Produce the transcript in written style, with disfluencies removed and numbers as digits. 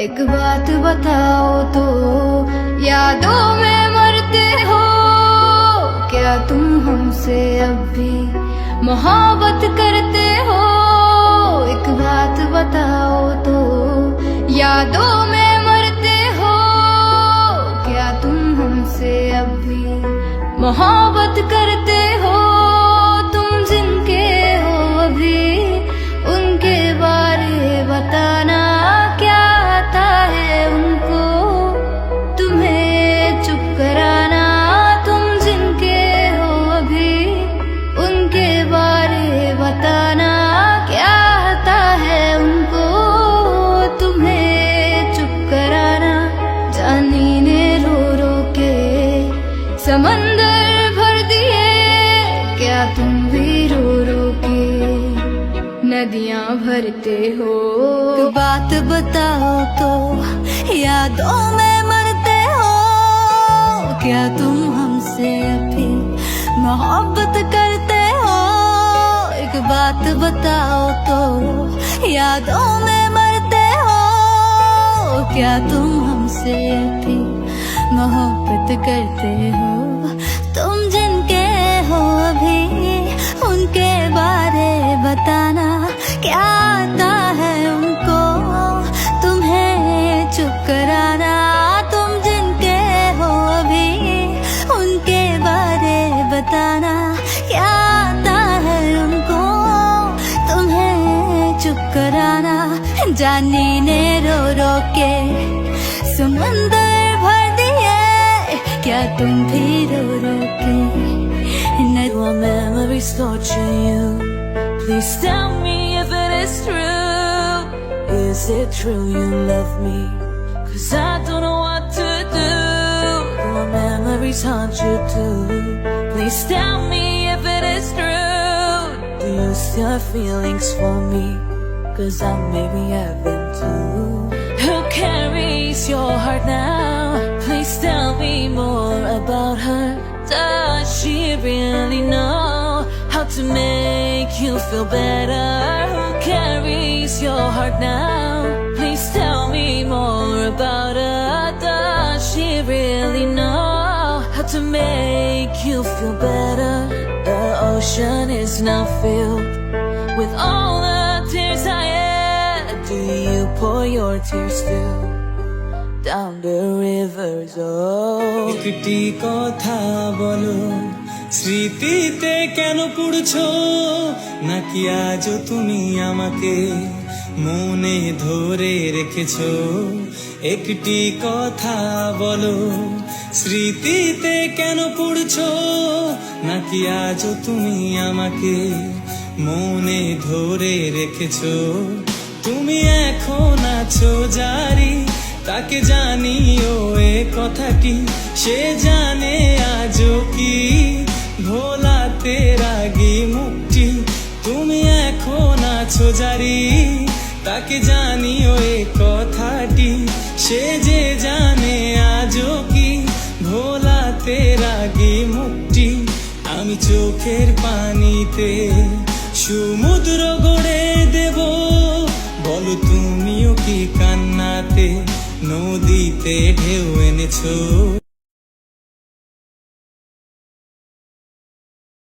एक बात बताओ तो, यादों में मरते हो क्या तुम हमसे अब भी मोहब्बत करते हो? एक बात बताओ तो, यादों में मरते हो क्या तुम हमसे अब भी मोहब्बत करते हो? तुम जिनके हो अभी उनके बारे बताना, क्या आता है उनको तुम्हें चुप कराना? तुम जिनके हो अभी उनके बारे बताना, क्या आता है उनको तुम्हें चुप कराना? जानी ने रो रो के समंदर भर दिए, क्या तुम भी रो रो के नदियां भरते हो? तो बात बताओ तो, यादों में मरते हो क्या तुम हमसे अभी मोहब्बत करते हो? एक बात बताओ तो, यादों में मरते हो क्या तुम हमसे अभी मोहब्बत करते हो? तुम जिनके हो अभी उनके बारे बताना, क्या आता है उनको तुम्हें चुप कराना? तुम जिनके हो अभी उनके बारे बताना, क्या आता है उनको तुम्हें चुप कराना? जानी ने रो रो के समंदर भर दिए, क्या तुम भी रो रो के Your memories torture you. Please tell me if it is true. Is it true you love me? 'Cause I don't know what to do. Your memories haunt you too. Please tell me if it is true. Do you still have feelings for me? 'Cause I maybe have them too. Who carries your heart now? Please tell me more about her. Does she really know how to make you feel better? Who carries your heart now? Please tell me more about her. Does she really know how to make you feel better? The ocean is now filled with all the tears I had. Do you pour your tears still down the rivers? Oh, একটি কথা বলো, স্মৃতিতে কেন পড়ছো? নাকি আজও তুমি আমাকে মনে ধরে রেখেছো? একটি কথা বলো, স্মৃতিতে কেন পড়ছো? নাকি আজও তুমি আমাকে মনে ধরে রেখেছো? তুমি এখন আছো জারি, তাকে জানিও এ কথাটি, সে জানে আজও কি ভোলাতে রাগি মুক্তি। তুমি এখন আছো জারি, তাকে জানিও এ কথাটি, সে যে জানে আজও কি ভোলাতে রাগি মুক্তি। আমি চোখের পানিতে সমুদ্র গড়ে দেব, বলো তুমিও কি কান্নাতে নদীতে ঢেউ এনেছো?